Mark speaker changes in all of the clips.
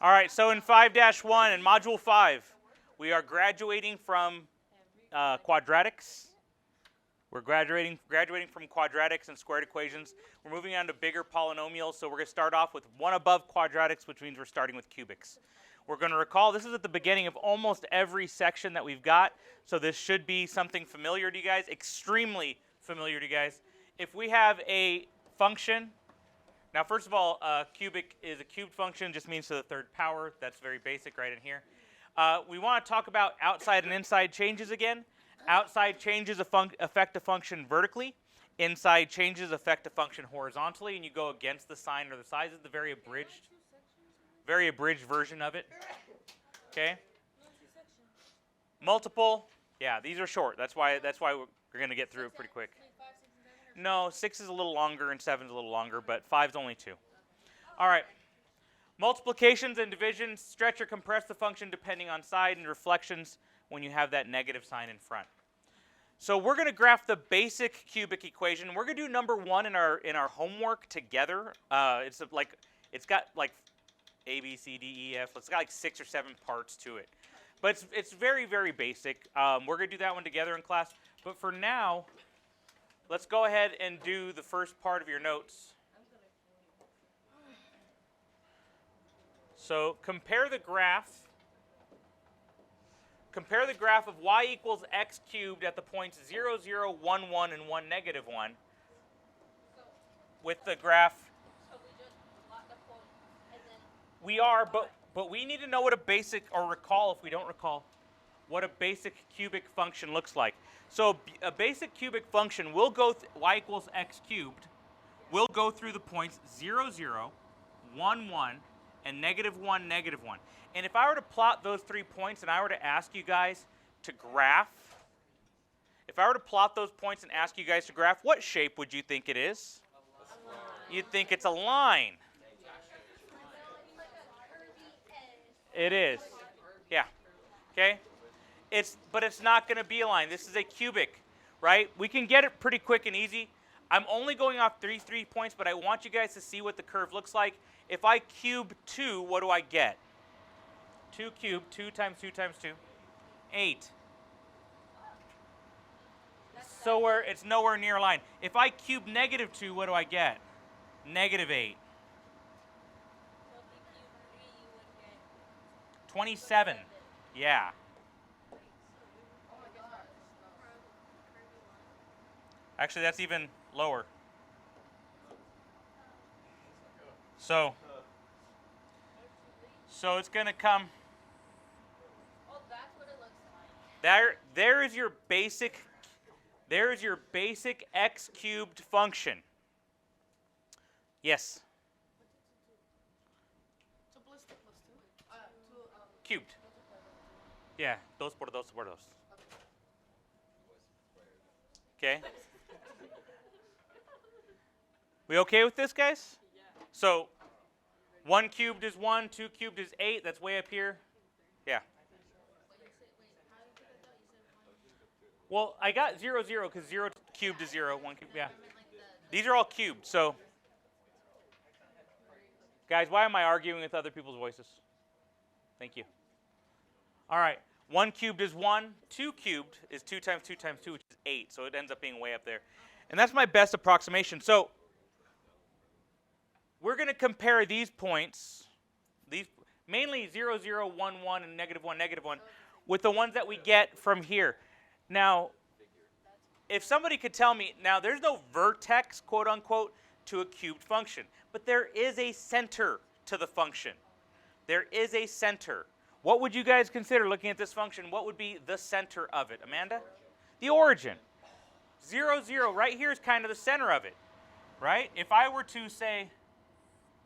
Speaker 1: All right, so in 5-1, in Module 5, we are graduating from quadratics. We're graduating from quadratics and squared equations. We're moving on to bigger polynomials, so we're going to start off with one above quadratics, which means we're starting with cubics. We're going to recall this is at the beginning of almost every section that we've got, so this should be something familiar to you guys, extremely familiar to you guys. If we have a function, now first of all, cubic is a cubed function, just means to the third power. That's very basic right in here. We want to talk about outside and inside changes again. Outside changes affect a function vertically. Inside changes affect a function horizontally, and you go against the sign or the size. It's the very abridged version of it. Okay. Multiple. Yeah, these are short. That's why we're going to get through it pretty quick. No, 6 is a little longer and 7 is a little longer, but 5 is only 2. All right. Multiplications and divisions stretch or compress the function depending on side, and reflections when you have that negative sign in front. So we're going to graph the basic cubic equation. We're going to do number 1 in our homework together. It's got like A, B, C, D, E, F. It's got like 6 or 7 parts to it. But it's very, very basic. We're going to do that one together in class. But for now, let's go ahead and do the first part of your notes. So compare the graph of y equals x cubed at the points 0, 0, 1, 1, and 1, negative 1 with the graph. So we just plot the point and then we are, but we need to know what a basic, or recall if we don't recall, what a basic cubic function looks like. So a basic cubic function will go, y equals x cubed, will go through the points 0, 0, 1, 1, and negative 1, negative 1. And if I were to plot those 3 points and I were to ask you guys to graph, if I were to plot those points and ask you guys to graph, what shape would you think it is? You'd think it's a line. It is. Yeah. Okay? But it's not going to be a line. This is a cubic, right? We can get it pretty quick and easy. I'm only going off 3 points, but I want you guys to see what the curve looks like. If I cube 2, what do I get? 2 cubed, 2 times 2 times 2, 8. So it's nowhere near a line. If I cube negative 2, what do I get? Negative 8. 27. Yeah. Actually, that's even lower. So it's going to come. Oh, that's what it looks like. There is your basic x cubed function. Yes. Cubed. Yeah, dos por dos por dos. Okay. We okay with this, guys? Yeah. So 1 cubed is 1, 2 cubed is 8. That's way up here. Yeah. Well, I got 0, 0 because 0 cubed is 0. 1 cubed, yeah. These are all cubed. So, guys, why am I arguing with other people's voices? Thank you. All right. 1 cubed is 1. 2 cubed is 2 times 2 times 2, which is 8. So it ends up being way up there. And that's my best approximation. So we're going to compare these points, mainly 0, 0, 1, 1, and negative 1, negative 1, with the ones that we get from here. Now, if somebody could tell me, now there's no vertex, quote unquote, to a cubed function, but there is a center to the function. There is a center. What would you guys consider looking at this function? What would be the center of it? Amanda? The origin. 0, 0, right here is kind of the center of it, right? If I were to say,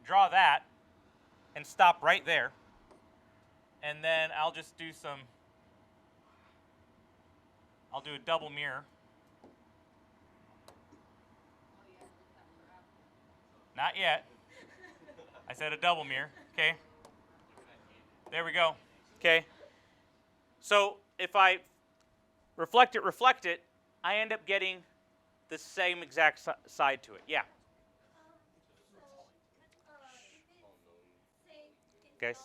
Speaker 1: draw that and stop right there, and then I'll just do I'll do a double mirror. Not yet. I said a double mirror, okay? There we go, okay? So if I reflect it, I end up getting the same exact side to it. Yeah? guys?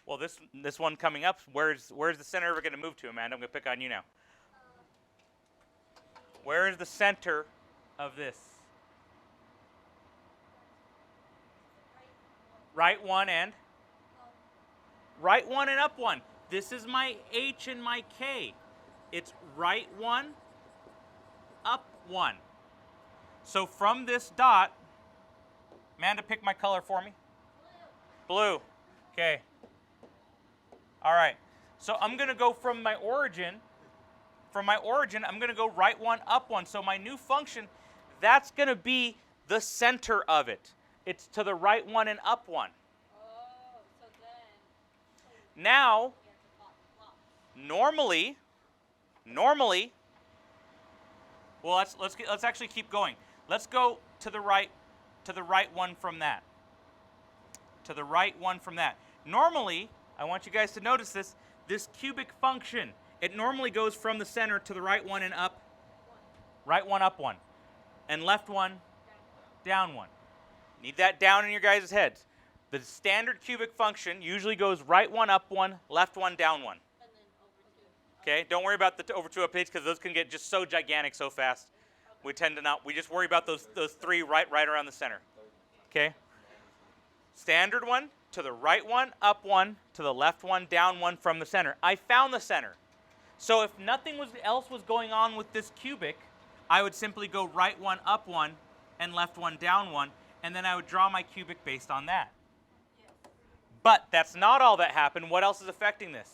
Speaker 1: Well, this one coming up, where's the center ever going to move to, Amanda? I'm going to pick on you now. Where is the center of this? Right one and? Right one and up one. This is my H and my K. It's right one, up one. So from this dot, Amanda, pick my color for me. Blue. Okay. All right. So I'm going to go from my origin. From my origin, I'm going to go right one, up one. So my new function, that's going to be the center of it. It's to the right one and up one.
Speaker 2: Oh, so then.
Speaker 1: Now, normally, well, let's actually keep going. Let's go to the right one from that. To the right one from that. Normally, I want you guys to notice this cubic function, it normally goes from the center to the right one and up. Right one, up one. And left one, down one. Need that down in your guys' heads. The standard cubic function usually goes right one, up one, left one, down one.
Speaker 2: And then over 2.
Speaker 1: Okay, don't worry about the over 2 updates because those can get just so gigantic so fast. We tend to not. We just worry about those 3 right around the center. Okay. Standard one to the right one, up one, to the left one, down one from the center. I found the center. So if nothing else was going on with this cubic, I would simply go right one, up one, and left one, down one, and then I would draw my cubic based on that.
Speaker 2: Yes.
Speaker 1: But that's not all that happened. What else is affecting this?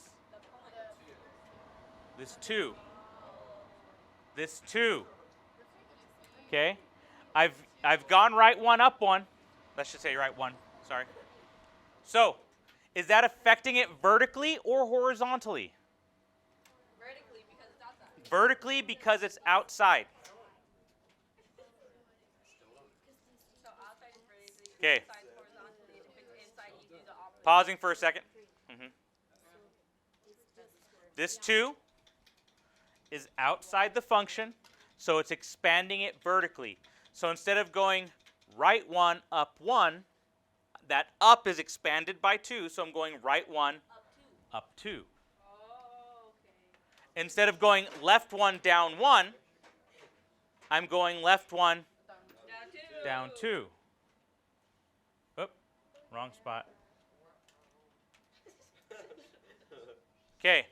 Speaker 1: This 2. This 2. Okay? I've gone right one, up one. Let's just say right one. Sorry. So, is that affecting it vertically or horizontally?
Speaker 2: Vertically because it's outside.
Speaker 1: Vertically because it's outside.
Speaker 2: So outside is vertically.
Speaker 1: Okay.
Speaker 2: Inside is horizontally. And if it's inside, you do the opposite.
Speaker 1: Pausing for a second. This 2 is outside the function, so it's expanding it vertically. So instead of going right one, up one, that up is expanded by 2, so I'm going right one, up 2.
Speaker 2: Oh, okay.
Speaker 1: Instead of going left one, down one, I'm going left one, down 2. Oop, wrong spot. Okay.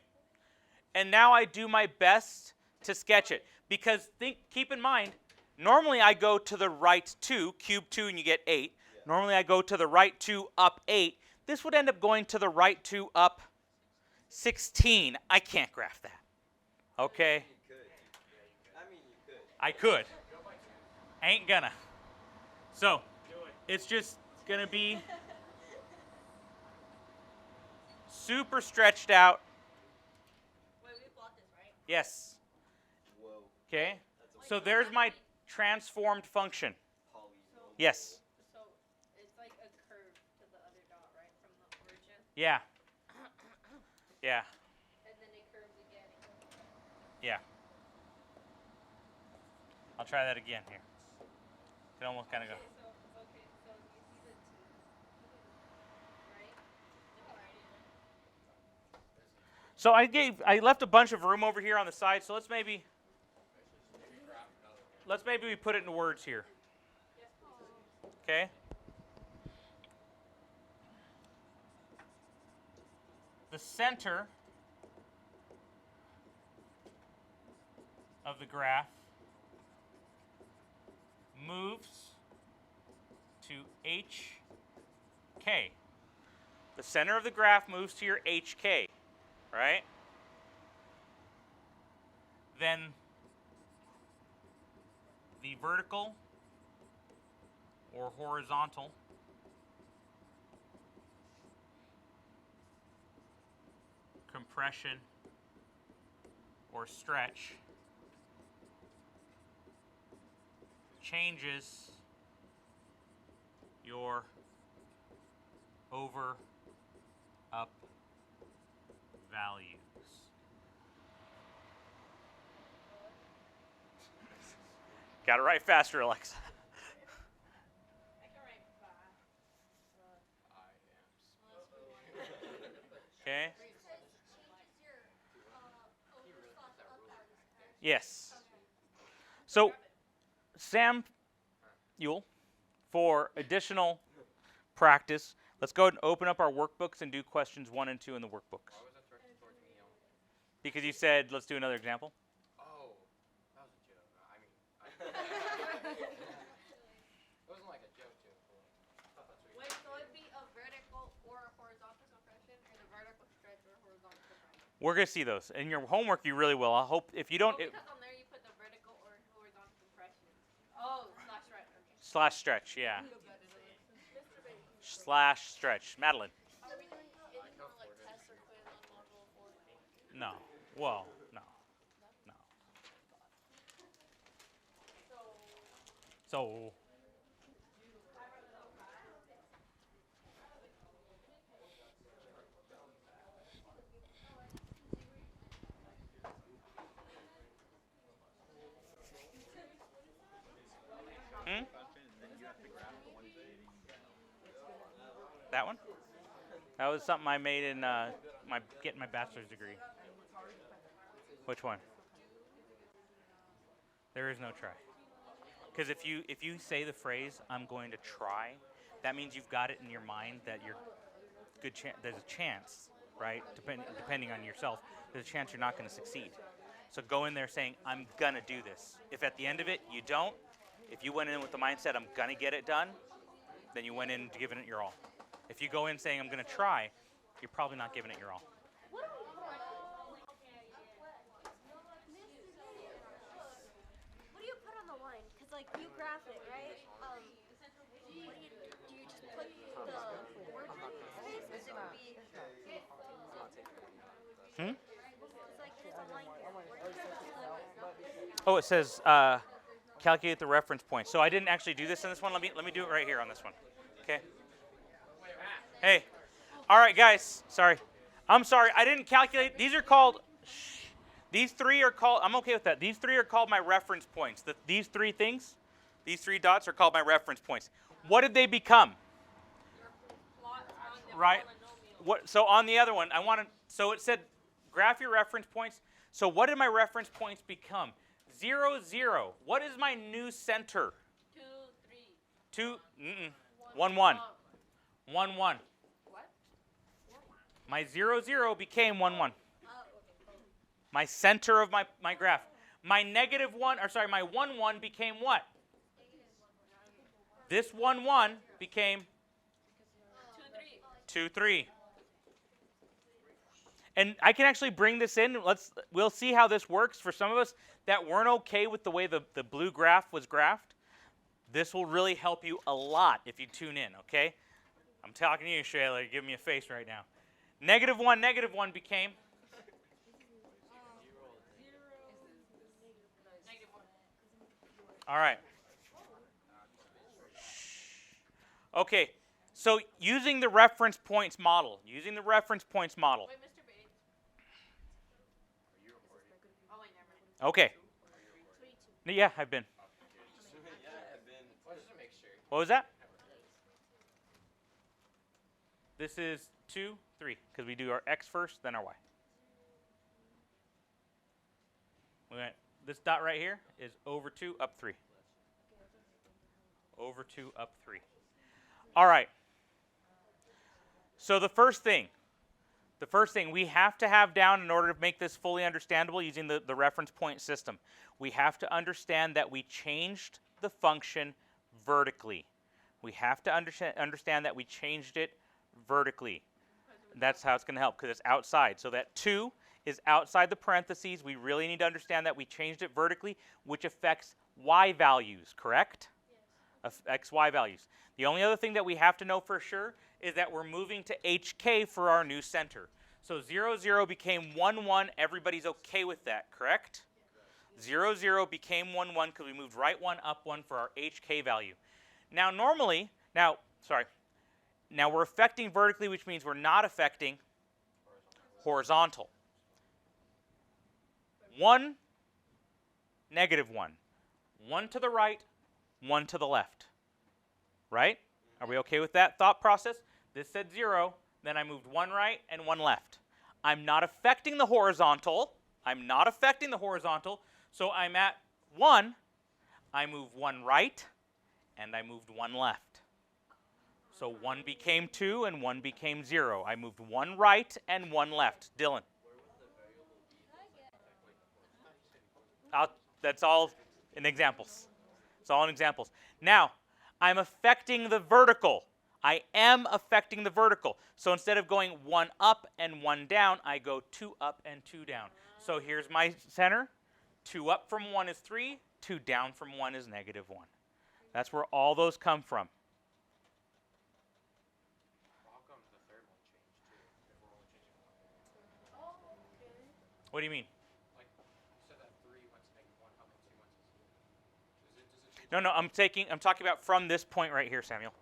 Speaker 1: And now I do my best to sketch it. Because keep in mind, normally I go to the right 2, cube 2, and you get 8. Normally I go to the right 2, up 8. This would end up going to the right 2, up 16. I can't graph that. Okay? I could. Ain't gonna. So, it's just gonna be super stretched out.
Speaker 2: Wait, we plot this, right?
Speaker 1: Yes. Okay. So there's my transformed function. Yes.
Speaker 2: So it's like a curve to the other dot, right? From the origin.
Speaker 1: Yeah. Yeah.
Speaker 2: And then it curves again.
Speaker 1: Yeah. I'll try that again here. It almost kind of go.
Speaker 2: So you see the 2, right?
Speaker 1: So I left a bunch of room over here on the side. So let's maybe we put it into words here. Okay. The center of the graph moves to HK. The center of the graph moves to your HK, right? Then the vertical or horizontal compression or stretch changes your over up values. Got to write faster, Alexa.
Speaker 2: I can write 5.
Speaker 1: Yes. So, Sam Ewell, for additional practice, let's go ahead and open up our workbooks and do questions 1 and 2 in the workbooks.
Speaker 3: Why was that directed towards me?
Speaker 1: Because you said, let's do another example.
Speaker 3: Oh, that was a joke. I mean, it wasn't like a joke.
Speaker 2: Wait, so it'd be a vertical or a horizontal compression, or the vertical stretch or horizontal compression?
Speaker 1: We're going to see those. In your homework, you really will. I hope if you don't...
Speaker 2: Oh, because on there you put the vertical or horizontal compression. Oh, slash right. Okay.
Speaker 1: Slash stretch, yeah. Slash stretch. Madeline.
Speaker 2: Are we doing any more like tests or quiz on module 4?
Speaker 1: No. Well, no. No. So... That one? That was something I made in getting my bachelor's degree. Which one? There is no try. Because if you say the phrase "I'm going to try," that means you've got it in your mind that you're good. There's a chance, right? Depending on yourself, there's a chance you're not going to succeed. So go in there saying "I'm gonna do this." If at the end of it you don't, if you went in with the mindset "I'm gonna get it done," then you went in giving it your all. If you go in saying, I'm going to try, you're probably not giving it your all.
Speaker 2: What do you put on the line? Because, like, you graph it, right? What do you just put the word in space? It would be... It's like there's a line here. Where do you put
Speaker 1: Oh, it says calculate the reference point. So I didn't actually do this in this one. Let me do it right here on this one. Okay. Hey. All right, guys. Sorry. I'm sorry. I didn't calculate. These are called. These 3 are called. I'm okay with that. These 3 are called my reference points. These 3 things, these 3 dots are called my reference points. What did they become? Right. What? So on the other one, I wanted. So it said, graph your reference points. So what did my reference points become? 0, 0. What is my new center?
Speaker 2: 2, 3.
Speaker 1: 2. 1, 1. 1, 1.
Speaker 2: What?
Speaker 1: My 0, 0 became 1, 1.
Speaker 2: Oh, okay.
Speaker 1: My center of my graph. My negative 1, or sorry, my 1, 1 became what? This 1, 1 became 2, 3. And I can actually bring this in. We'll see how this works. For some of us that weren't okay with the way the blue graph was graphed, this will really help you a lot if you tune in, okay? I'm talking to you, Shayla. You're giving me a face right now. Negative 1 became? All right. Okay, so using the reference points model.
Speaker 2: Wait, Mr. Bates. Oh, wait, never mind.
Speaker 1: Okay. Yeah, I've been.
Speaker 3: Well, just to make sure.
Speaker 1: What was that? This is 2, 3, because we do our x first, then our y. This dot right here is over 2, up 3. Over 2, up 3. All right. So the first thing we have to have down in order to make this fully understandable using the reference point system, we have to understand that we changed the function vertically. We have to understand that we changed it vertically. That's how it's going to help, because it's outside. So that 2 is outside the parentheses. We really need to understand that we changed it vertically, which affects y values, correct? Yes. X, y values. The only other thing that we have to know for sure is that we're moving to HK for our new center. So 0, 0 became 1, 1. Everybody's okay with that, correct? 0, 0 became 1, 1 because we moved right 1, up 1 for our HK value. Now now we're affecting vertically, which means we're not affecting horizontal. 1, negative 1. 1 to the right, 1 to the left. Right? Are we okay with that thought process? This said 0, then I moved 1 right and 1 left. I'm not affecting the horizontal. So I'm at 1. I move 1 right, and I moved 1 left. So 1 became 2, and 1 became 0. I moved 1 right and 1 left. Dylan. That's all in examples. It's all in examples. Now, I'm affecting the vertical. I am affecting the vertical. So instead of going 1 up and 1 down, I go 2 up and 2 down. So here's my center. 2 up from 1 is 3. 2 down from 1 is -1. That's where all those come from.
Speaker 3: How come the third one changed too? If we're only changing one.
Speaker 2: Oh, okay.
Speaker 1: What do you mean?
Speaker 3: Like you said that 3 went to -1. How come 2 went to 0? Does it change?
Speaker 1: No, I'm talking about from this point right here, Samuel.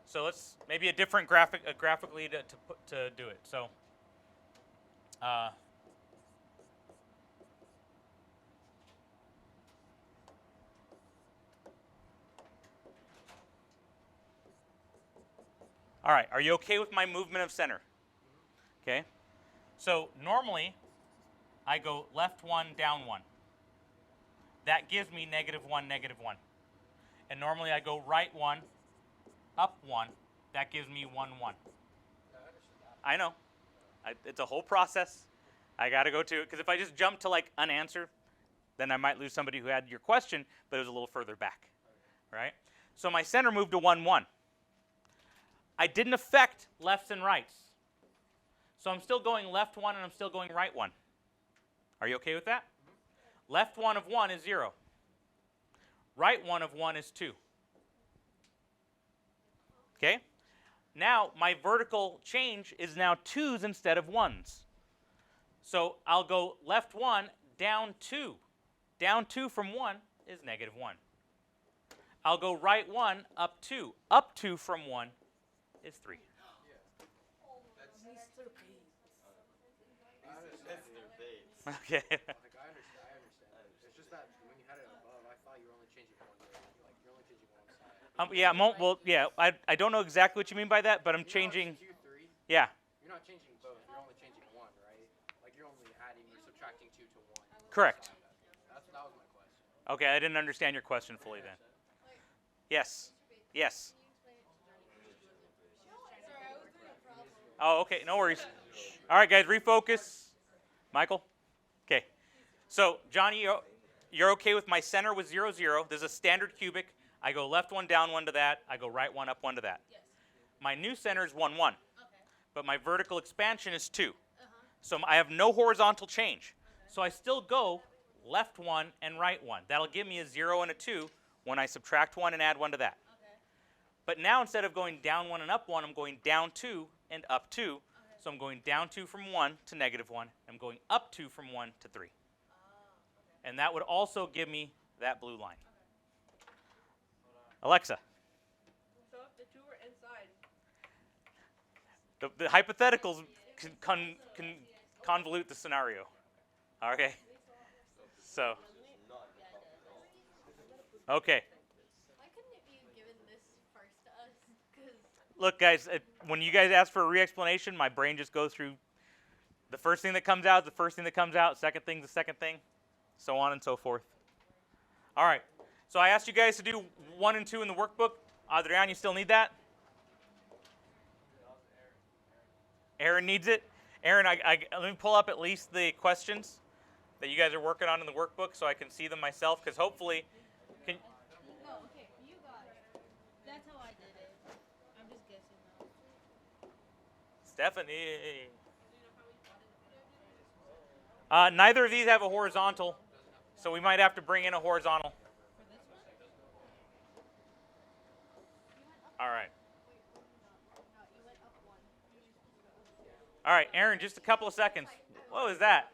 Speaker 1: So let's maybe a different graphically to do it. So all right, are you okay with my movement of center? Okay. So normally I go left 1, down 1. That gives me -1, -1. And normally I go right 1, up 1. That gives me 1, 1. I know. It's a whole process. I got to go to it. Because if I just jump to like an answer, then I might lose somebody who had your question, but it was a little further back. Right? So my center moved to 1, 1. I didn't affect lefts and rights. So I'm still going left 1 and I'm still going right 1. Are you okay with that? Left 1 of 1 is 0. Right 1 of 1 is 2. Okay? Now my vertical change is now 2's instead of 1's. So I'll go left 1, down 2. Down 2 from 1 is -1. I'll go right 1, up 2. Up 2 from 1 is 3. Okay.
Speaker 3: Like I understand. It's just that when you had it above, I thought you were only changing one way. Like you're only changing one side.
Speaker 1: Yeah, well, yeah. I don't know exactly what you mean by that, but I'm changing.
Speaker 3: Q3.
Speaker 1: Yeah.
Speaker 3: You're not changing both. You're only changing one, right? Like you're only adding or subtracting 2 to 1.
Speaker 1: Correct.
Speaker 3: That was my question.
Speaker 1: Okay, I didn't understand your question fully then. Yes. Yes. Oh, okay. No worries. All right, guys, refocus. Michael? Okay. So, Johnny, you're okay with my center with 0, 0. There's a standard cubic. I go left 1, down 1 to that. I go right 1, up 1 to that.
Speaker 2: Yes.
Speaker 1: My new center is 1, 1.
Speaker 2: Okay.
Speaker 1: But my vertical expansion is 2. So I have no horizontal change. So I still go left 1 and right 1. That'll give me a 0 and a 2 when I subtract 1 and add 1 to that.
Speaker 2: Okay.
Speaker 1: But now instead of going down 1 and up 1, I'm going down 2 and up 2.
Speaker 2: Okay.
Speaker 1: So I'm going down 2 from 1 to -1. I'm going up 2 from 1 to 3.
Speaker 2: Okay.
Speaker 1: And that would also give me that blue line. Alexa,
Speaker 4: So if the 2 are inside,
Speaker 1: the hypotheticals can convolute the scenario. Okay? So, okay.
Speaker 2: Why couldn't it be given this first to us? 'Cause
Speaker 1: Look, guys, when you guys ask for a re-explanation, my brain just goes through the first thing that comes out, the first thing that comes out, second thing, the second thing, so on and so forth. All right. So I asked you guys to do 1 and 2 in the workbook. Adrian, you still need that? Aaron needs it. Aaron, let me pull up at least the questions that you guys are working on in the workbook so I can see them myself, because hopefully,
Speaker 4: no, okay, you got it. That's how I did it. I'm just guessing though.
Speaker 1: Stephanie. Neither of these have a horizontal, so we might have to bring in a horizontal.
Speaker 4: For this one?
Speaker 1: All right.
Speaker 2: no, you went up 1.
Speaker 1: All right, Aaron, just a couple of seconds. What was that?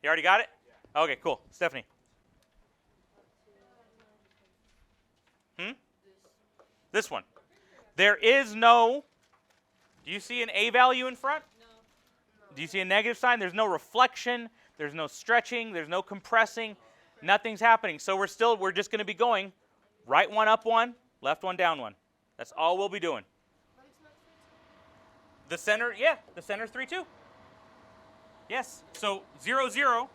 Speaker 1: You already got it? Okay, cool. Stephanie. This one. There is no, do you see an A value in front?
Speaker 4: No.
Speaker 1: Do you see a negative sign? There's no reflection. There's no stretching. There's no compressing. Nothing's happening. So we're just going to be going right 1, up 1, left 1, down 1. That's all we'll be doing.
Speaker 2: But it's not 3, 2.
Speaker 1: The center, yeah, the center's 3, 2. Yes. So 0, 0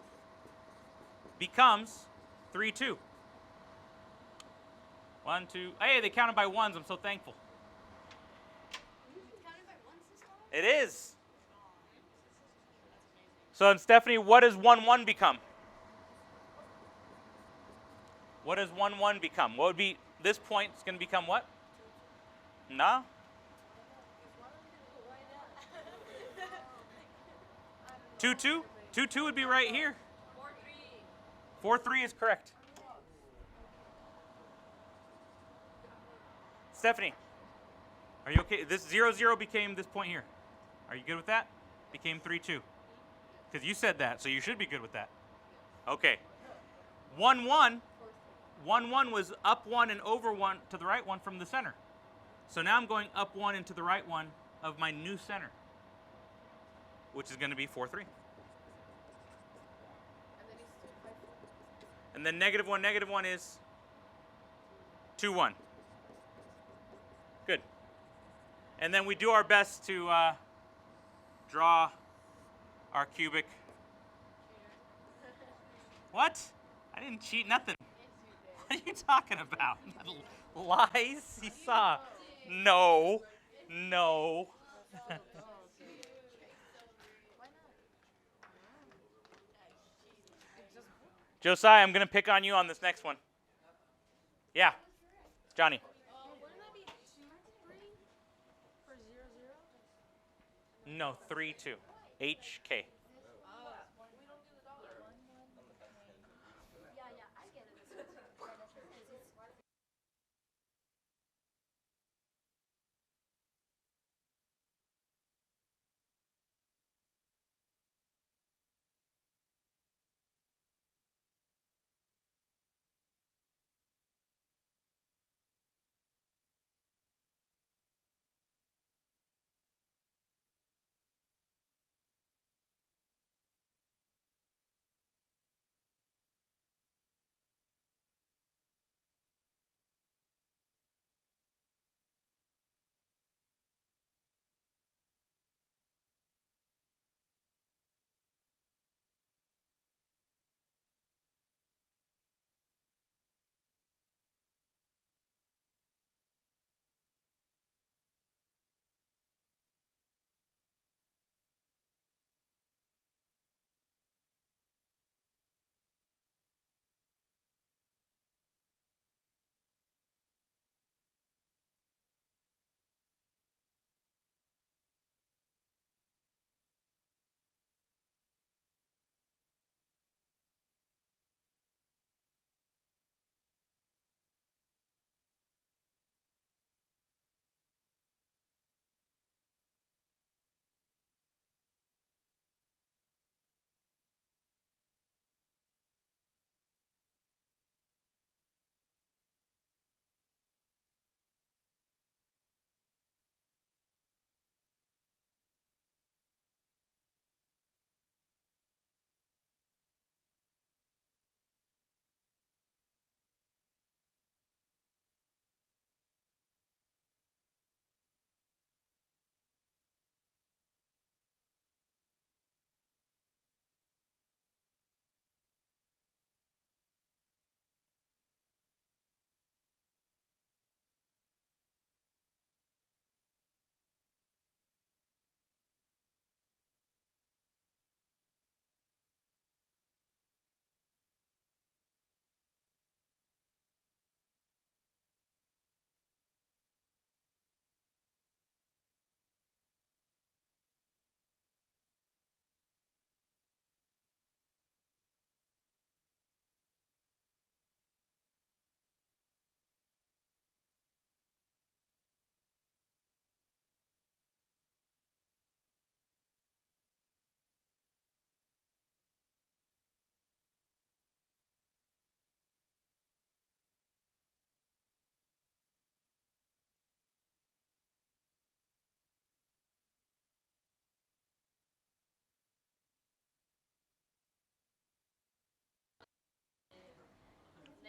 Speaker 1: becomes 3, 2. 1, 2. Hey, they counted by ones. I'm so thankful.
Speaker 2: Counted by ones this time?
Speaker 1: It is. So, Stephanie, what does 1, 1 become? What does 1, 1 become? What would be this point is going to become what? No. 2, 2. 2, 2 would be right here. 4, 3 is correct. Stephanie, are you okay? This 0, 0 became this point here. Are you good with that? Became 3, 2. Because you said that, so you should be good with that. Okay. 1, 1. 1, 1 was up 1 and over 1 to the right 1 from the center. So now I'm going up 1 and to the right 1 of my new center, which is going to be 4, 3. And then negative 1 is 2, 1. Good. And then we do our best to draw our cubic. What? I didn't cheat nothing. What are you talking about? Lies? He saw. No. No. Josiah, I'm going to pick on you on this next one. Yeah. Johnny.
Speaker 2: Wouldn't that be 2, 3 for 0, 0?
Speaker 1: No, 3, 2. HK.
Speaker 2: Yeah, I get it.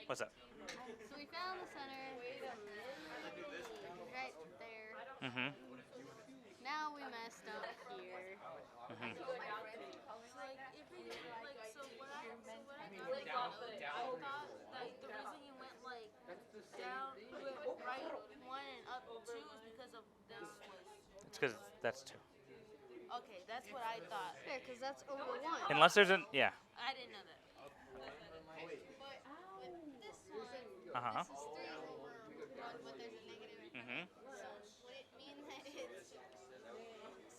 Speaker 1: What's up?
Speaker 2: So we found the center right there.
Speaker 1: Mm-hmm.
Speaker 2: Now we messed up here.
Speaker 1: Mm-hmm. That's 2.
Speaker 4: Okay, that's what I thought.
Speaker 2: Yeah, because that's over 1.
Speaker 1: Unless there's an, yeah.
Speaker 4: I didn't know that.
Speaker 2: But with this one,
Speaker 1: Uh-huh.
Speaker 2: this is 3 over 1, but there's a negative.
Speaker 1: Mm-hmm.
Speaker 2: So would it mean that it's,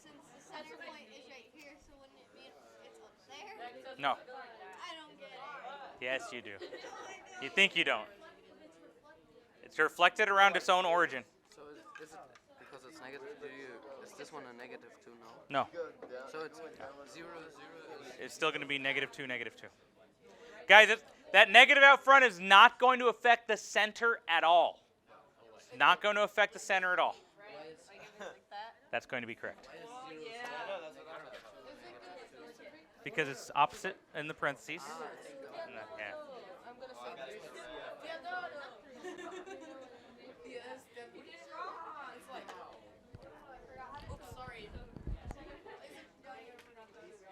Speaker 2: since the center point is right here, so wouldn't it mean it's up there?
Speaker 1: No.
Speaker 2: I don't get it.
Speaker 1: Yes, you do. You think you don't. It's reflected around its own origin.
Speaker 3: So is it because it's negative? Is this one a negative 2 now?
Speaker 1: No.
Speaker 3: So it's 0, 0.
Speaker 1: It's still going to be -2, -2. Guys, that negative out front is not going to affect the center at all. It's not going to affect the center at all. That's going to be correct. Because it's opposite in the parentheses. Yeah.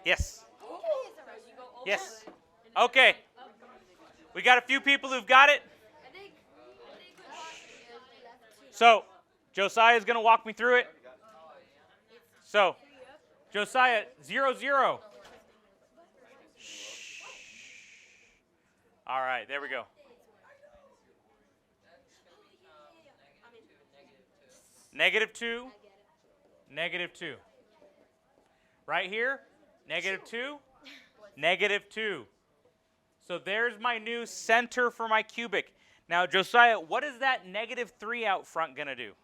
Speaker 1: Yes. Yes. Okay. We got a few people who've got it. So, Josiah is going to walk me through it. So, Josiah, 0, 0. All right, there we go. -2, -2. Right here, -2, -2. So there's my new center for my cubic. Now, Josiah, what is that -3 out front going to do?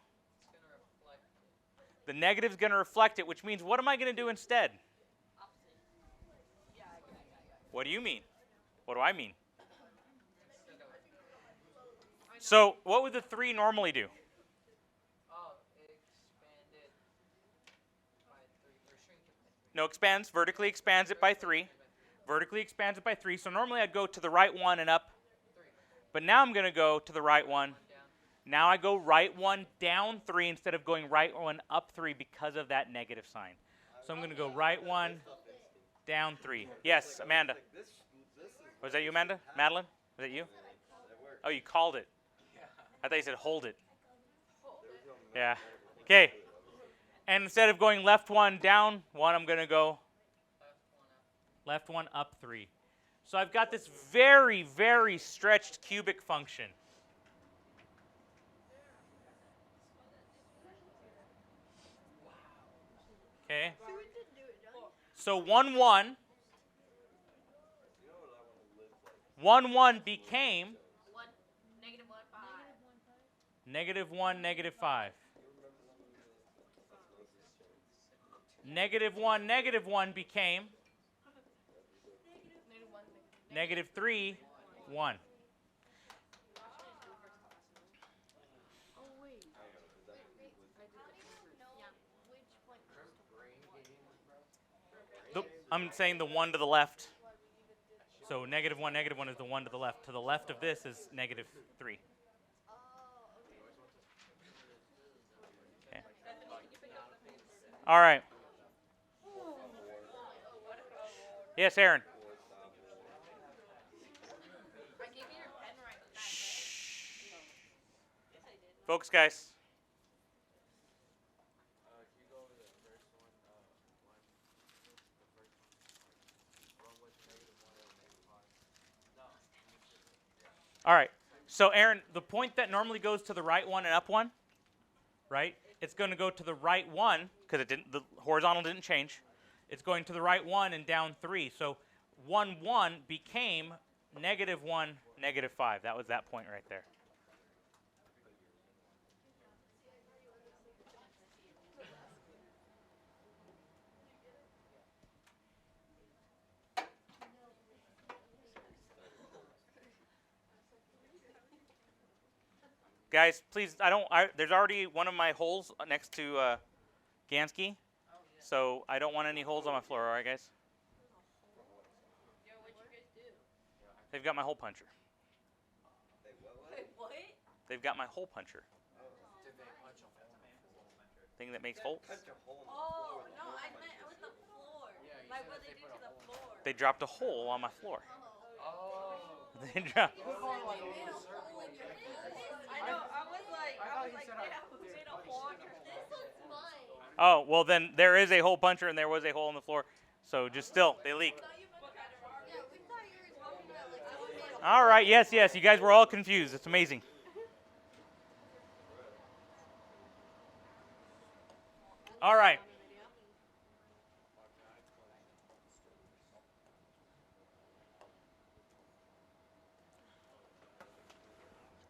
Speaker 1: The negative's going to reflect it, which means what am I going to do instead? What do you mean? What do I mean? So what would the 3 normally do? No, expands, vertically expands it by 3. Vertically expands it by 3. So normally I'd go to the right 1 and up. But now I'm going to go to the right 1. Now I go right 1 down 3 instead of going right 1 up 3 because of that negative sign. So I'm going to go right 1 down 3. Yes, Amanda. Was that you, Amanda? Madeline? Was that you? Oh, you called it. I thought you said hold it. Yeah. Okay. And instead of going left 1 down 1, I'm going to go left 1 up 3. So I've got this very, very stretched cubic function. Okay. So 1, 1. 1, 1 became -1, -5. -1, -1 became -3, 1. I'm saying the 1 to the left. So -1, -1 is the 1 to the left. To the left of this is -3. Okay. All right. Yes, Aaron. Focus, guys. All right. So, Aaron, the point that normally goes to the right 1 and up 1, right? It's going to go to the right 1 because the horizontal didn't change. It's going to the right 1 and down 3. So 1, 1 became -1, -5. That was that point right there. Guys, please, there's already one of my holes next to Gansky, so I don't want any holes on my floor, all right, guys? They've got my hole puncher. They've got my hole puncher. Thing that makes holes.
Speaker 4: Oh, no, I meant with the floor. Like what they do to the floor.
Speaker 1: They dropped a hole on my floor.
Speaker 3: Oh.
Speaker 1: They dropped.
Speaker 4: I know, I was like, yeah, who made a hole on your
Speaker 2: This one's mine.
Speaker 1: Oh, well then there is a hole puncher and there was a hole in the floor. So just still, they leak.
Speaker 2: Yeah, we thought you were talking about like someone made a
Speaker 1: All right, yes, yes. You guys were all confused. It's amazing. All right.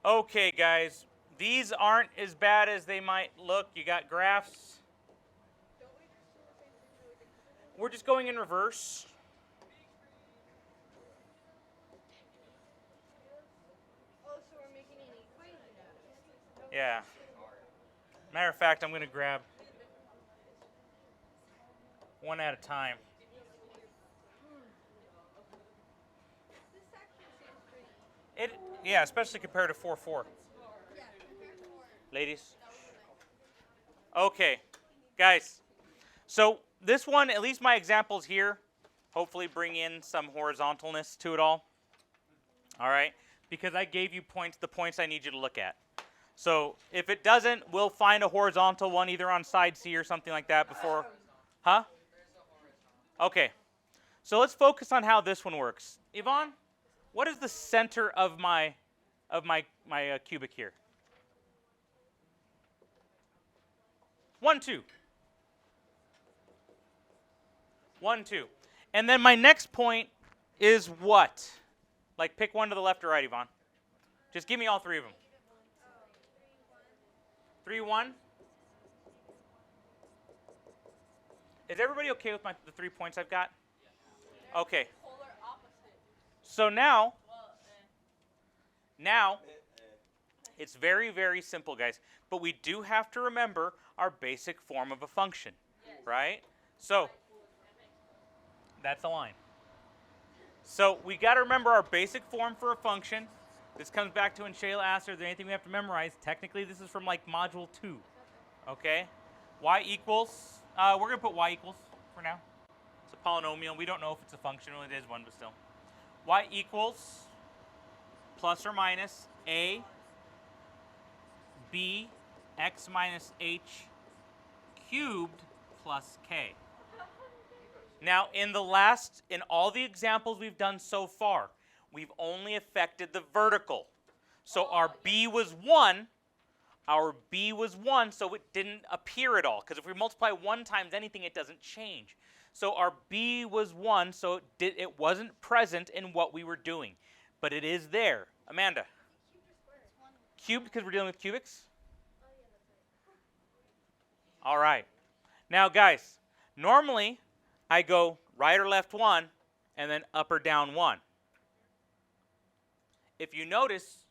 Speaker 1: Okay, guys. These aren't as bad as they might look. You got graphs. We're just going in reverse.
Speaker 4: Oh, so we're making an equation out of it.
Speaker 1: Yeah. Matter of fact, I'm going to grab one at a time.
Speaker 2: This actually seems pretty.
Speaker 1: Yeah, especially compared to 4-4.
Speaker 2: Yeah, compared to more.
Speaker 1: Ladies. Okay, guys. So this one, at least my examples here, hopefully bring in some horizontalness to it all. All right, because I gave you the points I need you to look at. So if it doesn't, we'll find a horizontal one either on side C or something like that before. Huh? Okay. So let's focus on how this one works. Yvonne, what is the center of my cubic here? 1, 2. 1, 2. And then my next point is what? Like pick one to the left or right, Yvonne. Just give me all three of them. 3, 1. Is everybody okay with the 3 points I've got? Okay. So now it's very, very simple, guys. But we do have to remember our basic form of a function, right? So that's a line. So we got to remember our basic form for a function. This comes back to when Shayla asked, is there anything we have to memorize? Technically, this is from like module 2. Okay? Y equals, we're going to put y equals for now. It's a polynomial. We don't know if it's a function. Well, it is one, but still. Y equals plus or minus a b x minus h cubed plus k. Now, in all the examples we've done so far, we've only affected the vertical. So our b was 1. Our b was 1, so it didn't appear at all. Because if we multiply 1 times anything, it doesn't change. So our b was 1, so it wasn't present in what we were doing. But it is there. Amanda? Cubed because we're dealing with cubics? All right. Now, guys, normally I go right or left 1 and then up or down 1. If you notice,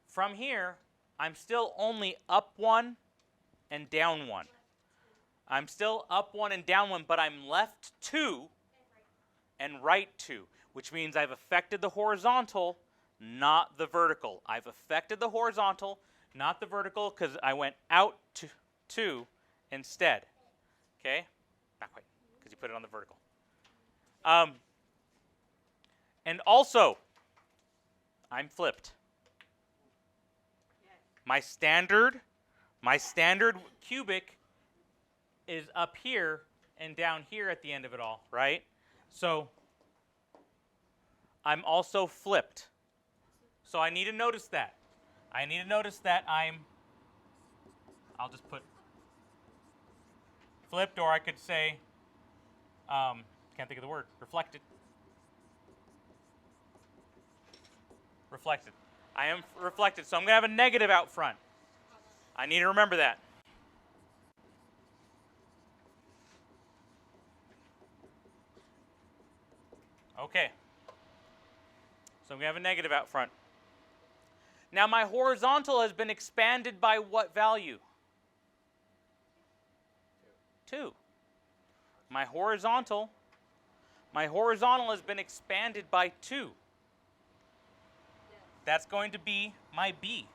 Speaker 1: from here, I'm still only up 1 and down 1. I'm still up 1 and down 1, but I'm left 2 and right 2, which means I've affected the horizontal, not the vertical. I've affected the horizontal, not the vertical, because I went out to 2 instead. Okay? Not quite, because you put it on the vertical. And also, I'm flipped. My standard cubic is up here and down here at the end of it all, right? So I'm also flipped. So I need to notice that. I'll just put flipped, or I could say, can't think of the word, reflected. Reflected. I am reflected, so I'm going to have a negative out front. I need to remember that. Okay. So I'm going to have a negative out front. Now my horizontal has been expanded by what value? 2. My horizontal has been expanded by 2. That's going to be my B.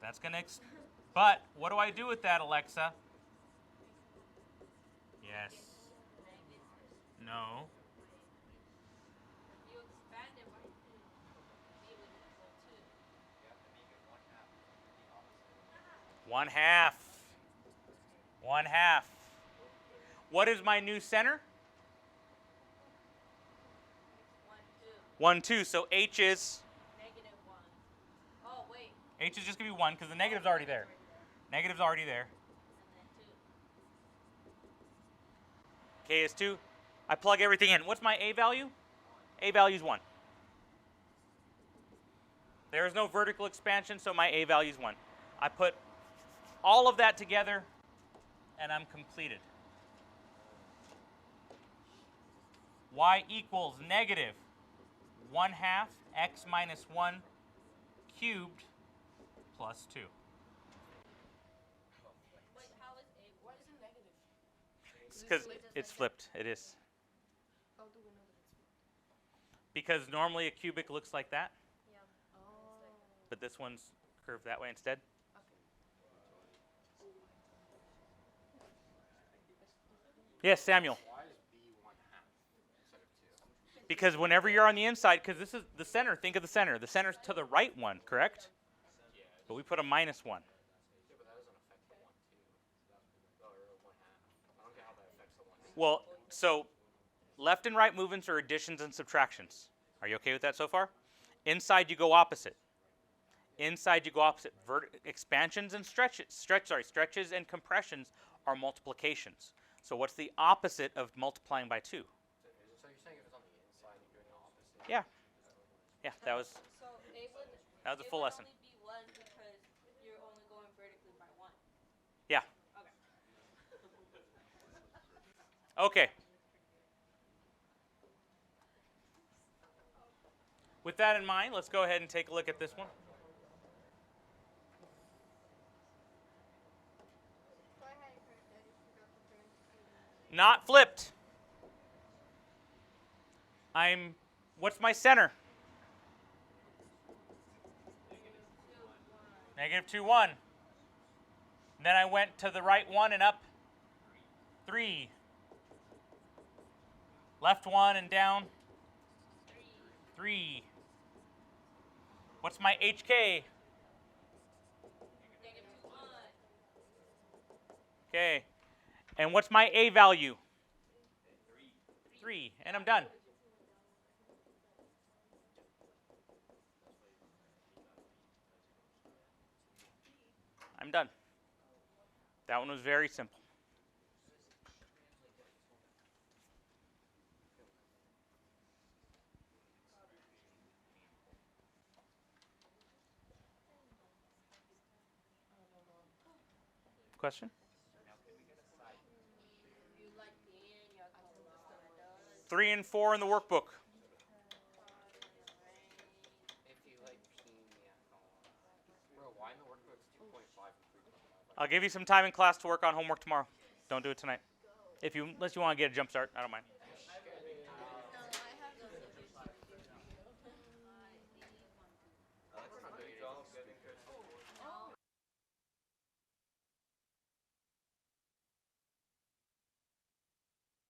Speaker 1: That's going to, but what do I do with that, Alexa? Yes. No.
Speaker 4: You expanded by 2. B would equal 2.
Speaker 3: You have to make it 1/2. The opposite.
Speaker 1: 1/2. 1/2. What is my new center? 1, 2. So h is?
Speaker 2: -1. Oh, wait.
Speaker 1: H is just going to be 1 because the negative's already there. Negative's already there. K is 2. I plug everything in. What's my A value? A value is 1. There is no vertical expansion, so my A value is 1. I put all of that together, and I'm completed. Y equals negative 1/2 x minus 1 cubed plus 2.
Speaker 2: Wait, how is A?
Speaker 3: Why is it negative?
Speaker 1: It's because it's flipped. It is.
Speaker 3: How do we know that it's flipped?
Speaker 1: Because normally a cubic looks like that,
Speaker 2: Yeah.
Speaker 1: but this one's curved that way instead. Yes, Samuel.
Speaker 3: Why is B 1/2 instead of 2?
Speaker 1: Because whenever you're on the inside, because this is the center, think of the center. The center's to the right one, correct? But we put a -1.
Speaker 3: Yeah, but that doesn't affect the 1, 2. Or 1/2. I don't get how that affects the 1/2.
Speaker 1: Well, so left and right movements are additions and subtractions. Are you okay with that so far? Inside you go opposite. Inside you go opposite. Expansions and stretches and compressions are multiplications. So what's the opposite of multiplying by 2?
Speaker 3: So you're saying if it's on the inside, you're doing the opposite?
Speaker 1: Yeah. Yeah, that was
Speaker 2: So A would.
Speaker 1: a
Speaker 2: it
Speaker 1: full
Speaker 2: would
Speaker 1: lesson.
Speaker 2: only be 1 because you're only going vertically by 1.
Speaker 1: Yeah.
Speaker 2: Okay.
Speaker 1: Okay. With that in mind, let's go ahead and take a look at this one. Not flipped. What's my center? -2, 1. Then I went to the right 1 and up 3. Left 1 and down 3. What's my HK? Okay. And what's my A value? 3. And I'm done. I'm done. That one was very simple. Question? 3 and 4 in the workbook.
Speaker 3: If you like pina colada. Bro, why in the workbook's 2.5 and 3.5?
Speaker 1: I'll give you some time in class to work on homework tomorrow. Don't do it tonight. Unless you want to get a jump start, I don't mind.